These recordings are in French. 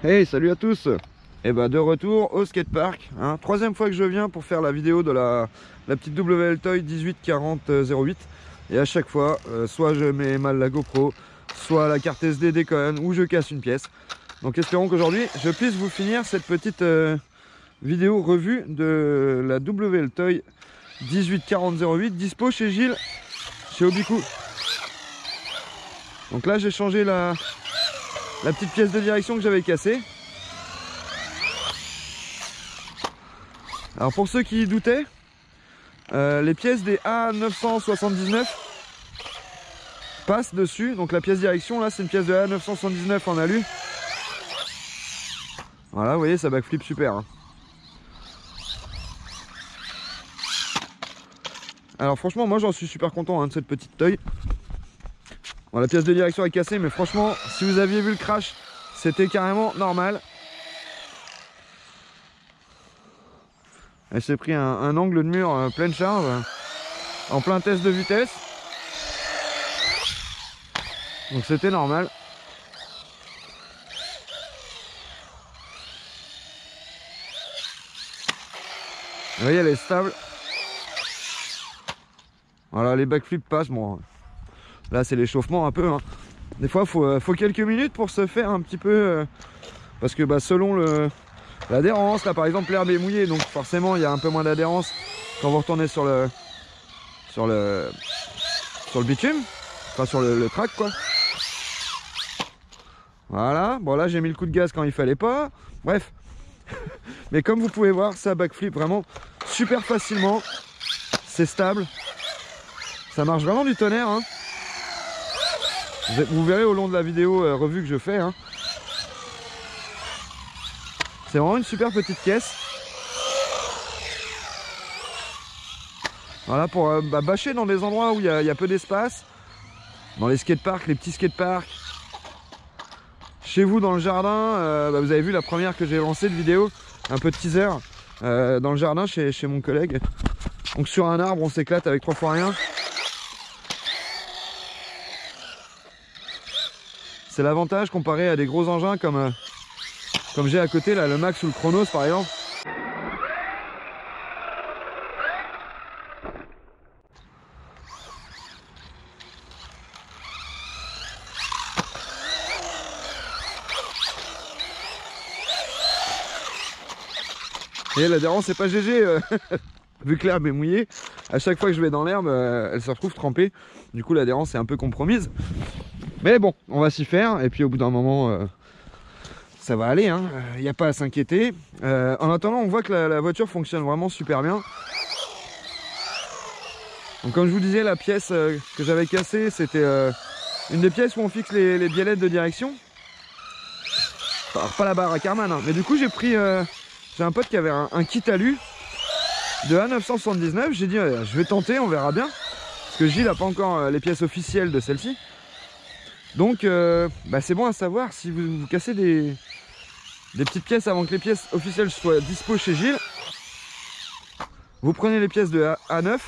Hey, salut à tous. Et bah de retour au skatepark, hein. Troisième fois que je viens pour faire la vidéo de la petite WL Toy 1840-08. Et à chaque fois, soit je mets mal la GoPro, soit la carte SD déconne, ou je casse une pièce. Donc espérons qu'aujourd'hui, je puisse vous finir cette petite vidéo revue de la WL Toy 1840-08, dispo chez Gilles, chez Obiku. Donc là, j'ai changé la petite pièce de direction que j'avais cassée. Alors pour ceux qui doutaient, les pièces des A979 passent dessus. Donc la pièce direction là, c'est une pièce de A979 en alu. Voilà, vous voyez, ça backflip super, hein. Alors franchement, moi j'en suis super content, hein, de cette petite Toy. Bon, la pièce de direction est cassée, mais franchement, si vous aviez vu le crash, c'était carrément normal. Elle s'est pris un angle de mur pleine charge, en plein test de vitesse. Donc c'était normal. Vous voyez, elle est stable. Voilà, les backflips passent. Bon, là c'est l'échauffement un peu, hein. Des fois faut quelques minutes pour se faire un petit peu, parce que bah, selon l'adhérence, là par exemple l'herbe est mouillée, donc forcément il y a un peu moins d'adhérence quand vous retournez sur le bitume, enfin sur le track quoi. Voilà, bon là j'ai mis le coup de gaz quand il fallait pas, bref. Mais comme vous pouvez voir, ça backflip vraiment super facilement, c'est stable, ça marche vraiment du tonnerre, hein. Vous verrez au long de la vidéo revue que je fais, hein. C'est vraiment une super petite caisse. Voilà, pour bâcher dans des endroits où il y a peu d'espace. Dans les skateparks, les petits skateparks. Chez vous dans le jardin, vous avez vu la première que j'ai lancée de vidéo, un peu de teaser, dans le jardin chez mon collègue. Donc sur un arbre, on s'éclate avec 3 fois rien. C'est l'avantage comparé à des gros engins comme j'ai à côté, là, le Max ou le Chronos par exemple. Et l'adhérence c'est pas GG, vu que l'herbe est mouillée, à chaque fois que je vais dans l'herbe, elle se retrouve trempée. Du coup l'adhérence est un peu compromise. Mais bon, on va s'y faire, et puis au bout d'un moment, ça va aller, hein. Il n'y a pas à s'inquiéter. En attendant, on voit que la voiture fonctionne vraiment super bien. Donc comme je vous disais, la pièce que j'avais cassée, c'était une des pièces où on fixe les biellettes de direction. Alors pas la barre à Karman, hein. Mais du coup j'ai pris... j'ai un pote qui avait un kit alu de A979. J'ai dit je vais tenter, on verra bien. Parce que Gilles n'a pas encore les pièces officielles de celle-ci. Donc c'est bon à savoir, si vous cassez des petites pièces avant que les pièces officielles soient dispo chez Gilles, vous prenez les pièces de A9,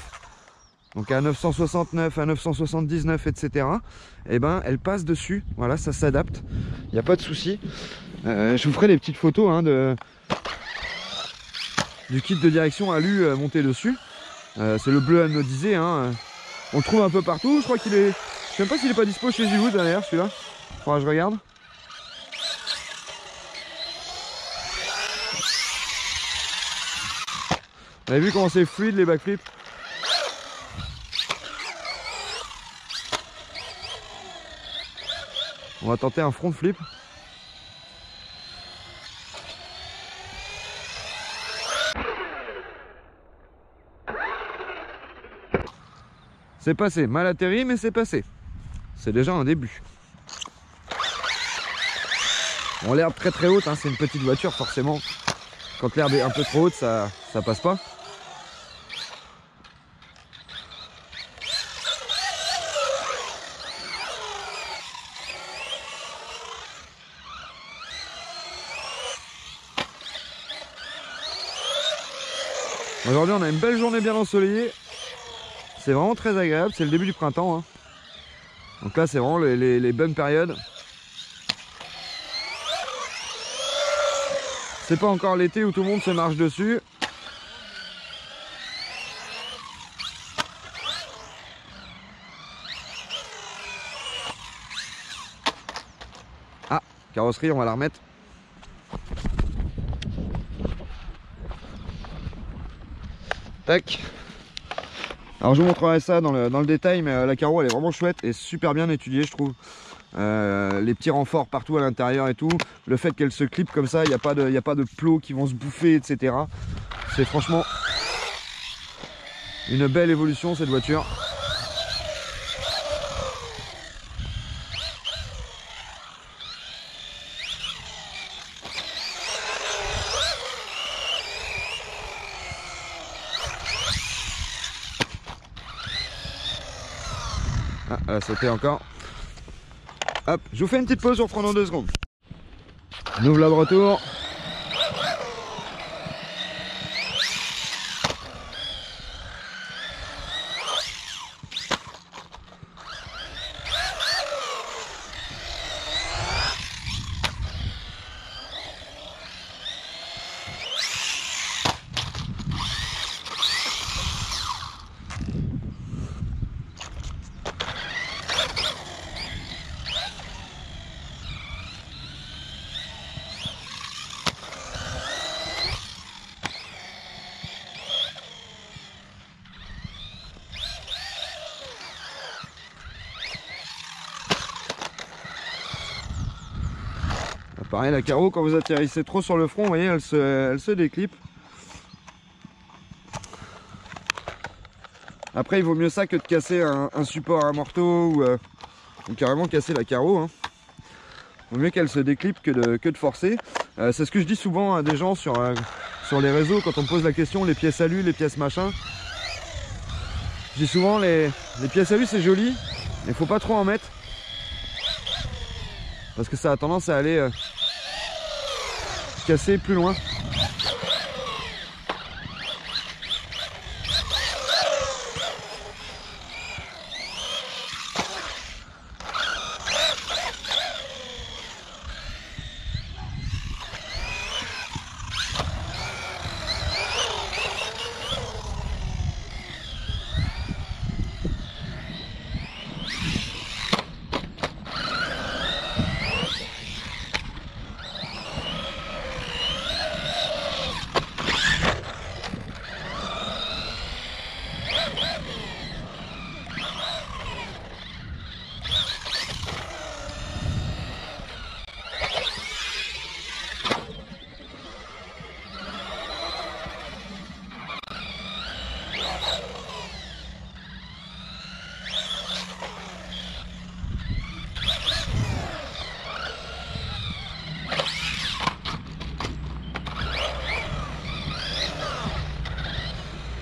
donc A969, A979, etc. Et ben elles passent dessus, voilà, ça s'adapte, il n'y a pas de souci. Je vous ferai des petites photos, hein, du kit de direction alu monté dessus. C'est le bleu anodisé, hein. On le trouve un peu partout, je crois qu'il est... Je sais même pas s'il est pas dispo chez Gilles d'ailleurs celui-là. Faudra que je regarde. Vous avez vu comment c'est fluide les backflips? On va tenter un front flip. C'est passé, mal atterri mais c'est passé. C'est déjà un début. Bon, l'herbe très très haute, hein, c'est une petite voiture forcément. Quand l'herbe est un peu trop haute, ça passe pas. Aujourd'hui on a une belle journée bien ensoleillée. C'est vraiment très agréable, c'est le début du printemps, hein. Donc là c'est vraiment les bonnes périodes. C'est pas encore l'été où tout le monde se marche dessus. Ah, carrosserie, on va la remettre. Tac. Alors je vous montrerai ça dans le détail, mais la carreau elle est vraiment chouette et super bien étudiée, je trouve. Les petits renforts partout à l'intérieur et tout, le fait qu'elle se clip comme ça, il n'y a pas de plots qui vont se bouffer, etc. C'est franchement une belle évolution cette voiture. Ah, elle a sauté encore. Hop, je vous fais une petite pause, je reprends dans 2 secondes. On ouvre là de retour. Pareil, la carreau, quand vous atterrissez trop sur le front, vous voyez, elle se déclipe. Après, il vaut mieux ça que de casser un support à morteau ou carrément casser la carreau. Hein. Il vaut mieux qu'elle se déclipe que de forcer. C'est ce que je dis souvent à des gens sur les réseaux quand on me pose la question, les pièces alu, les pièces machin. Je dis souvent, les pièces alu, c'est joli, mais il faut pas trop en mettre. Parce que ça a tendance à aller casser plus loin.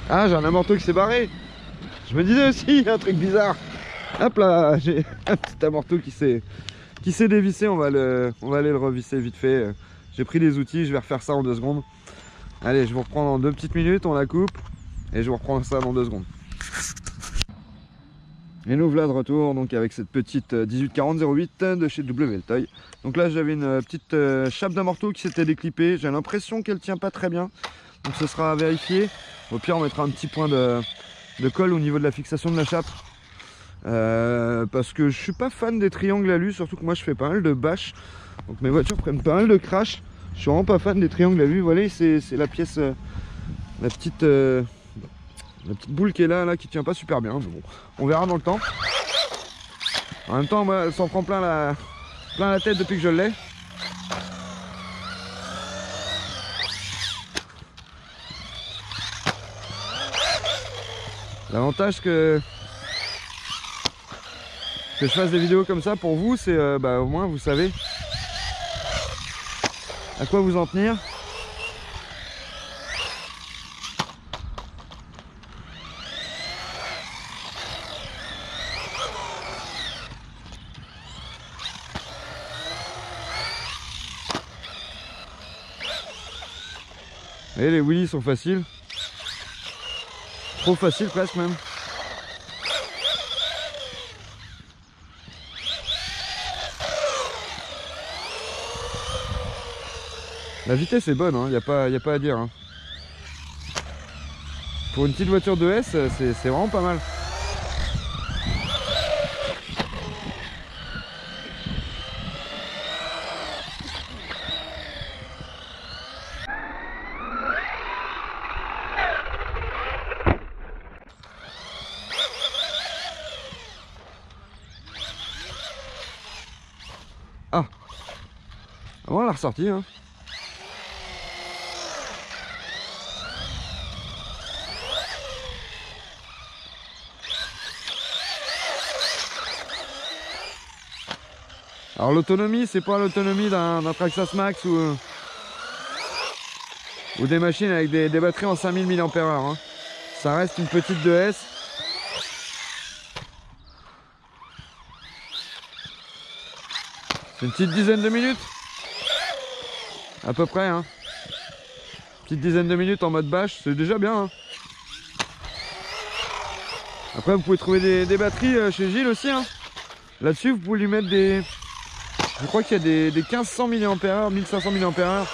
Ah, j'ai un amorto qui s'est barré. Je me disais aussi, il y a un truc bizarre. Hop là, j'ai un petit amorto qui s'est dévissé. On va aller le revisser vite fait. J'ai pris des outils, je vais refaire ça en 2 secondes. Allez, je vous reprends dans 2 petites minutes, on la coupe. Et je vous reprends ça dans 2 secondes. Et nous voilà de retour donc avec cette petite 1840-08 de chez WLtoy. Donc là j'avais une petite chape d'amorto qui s'était déclippée. J'ai l'impression qu'elle tient pas très bien. Donc ce sera à vérifier. Au pire on mettra un petit point de colle au niveau de la fixation de la chape. Parce que je suis pas fan des triangles alu, surtout que moi je fais pas mal de bâches. Donc mes voitures prennent pas mal de crash. Je suis vraiment pas fan des triangles alu. Voilà, c'est la pièce, la petite boule qui est là qui tient pas super bien. Mais bon, on verra dans le temps. En même temps, moi, elle s'en prend plein la tête depuis que je l'ai. L'avantage que je fasse des vidéos comme ça pour vous, c'est au moins vous savez à quoi vous en tenir. Et les wheelies sont faciles. Trop facile presque même. La vitesse est bonne, il n'y a pas à dire. Hein. Pour une petite voiture de S, c'est vraiment pas mal. Ah, on l'a ressorti. Hein. Alors l'autonomie, c'est pas l'autonomie d'un Traxxas Max ou des machines avec des batteries en 5000 mAh. Hein. Ça reste une petite 2S. C'est une petite dizaine de minutes. À peu près. Hein. Petite dizaine de minutes en mode bâche, c'est déjà bien. Hein. Après vous pouvez trouver des batteries chez Gilles aussi. Hein. Là-dessus vous pouvez lui mettre des... Je crois qu'il y a des 1500 mAh, 1500 mAh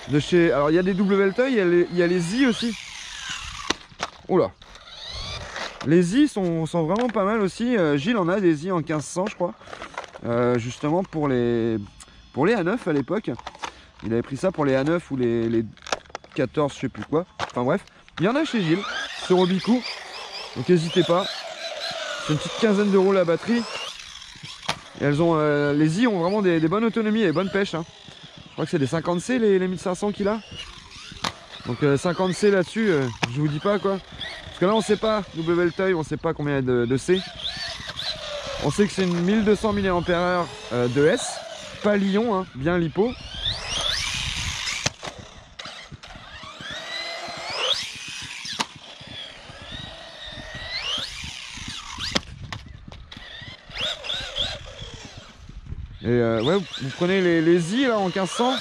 de chez... Alors il y a des W-Velteuil, il y a les Z aussi. Oula. Les Z sont vraiment pas mal aussi. Gilles en a des Z en 1500 je crois. Justement pour les A9 à l'époque. Il avait pris ça pour les A9 ou les 14 je sais plus quoi. Enfin bref. Il y en a chez Gilles sur Robicourt. Donc n'hésitez pas. C'est une petite quinzaine d'euros la batterie. Et elles ont, les I ont vraiment des bonnes autonomies et des bonnes pêches. Hein. Je crois que c'est des 50C les 1500 qu'il a. Donc 50C là-dessus, je vous dis pas quoi. Parce que là on sait pas, W-Velteuil, on sait pas combien il y a de C. On sait que c'est une 1200 mAh de S, pas Lion, hein, bien lipo. Et ouais, vous prenez les I là en 1500.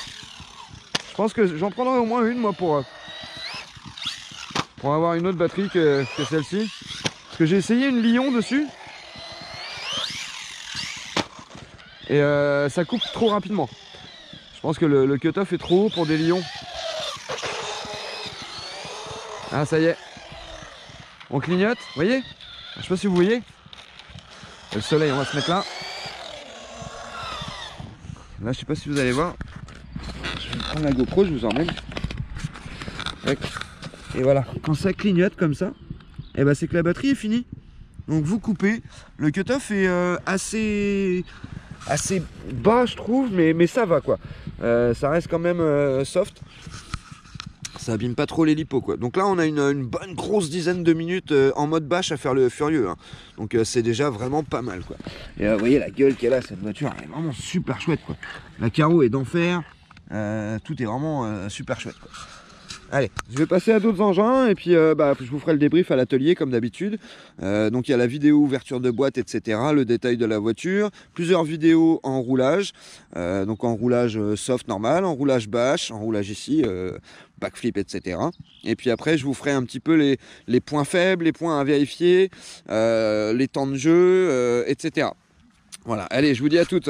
Je pense que j'en prendrai au moins une moi pour avoir une autre batterie que celle-ci. Parce que j'ai essayé une Lion dessus. Et ça coupe trop rapidement. Je pense que le cut-off est trop haut pour des Lions. Ah ça y est. On clignote, vous voyez? Je sais pas si vous voyez. Le soleil, on va se mettre là. Là je sais pas si vous allez voir. Je vais prendre la GoPro, je vous emmène. Et voilà, quand ça clignote comme ça, et ben c'est que la batterie est finie. Donc vous coupez. Le cut-off est assez bas je trouve, mais ça va quoi. Ça reste quand même soft. Ça abîme pas trop les lipos quoi. Donc là on a une bonne grosse dizaine de minutes en mode bâche à faire le furieux. Hein. Donc c'est déjà vraiment pas mal quoi. Et vous voyez la gueule qu'elle a cette voiture, elle est vraiment super chouette quoi. La carreau est d'enfer. Tout est vraiment super chouette quoi. Allez, je vais passer à d'autres engins et puis je vous ferai le débrief à l'atelier comme d'habitude. Donc il y a la vidéo ouverture de boîte, etc. Le détail de la voiture, plusieurs vidéos en roulage, donc en roulage soft normal, en roulage bâche, en roulage ici, backflip, etc. Et puis après je vous ferai un petit peu les points faibles, les points à vérifier, les temps de jeu, etc. Voilà, allez, je vous dis à toutes.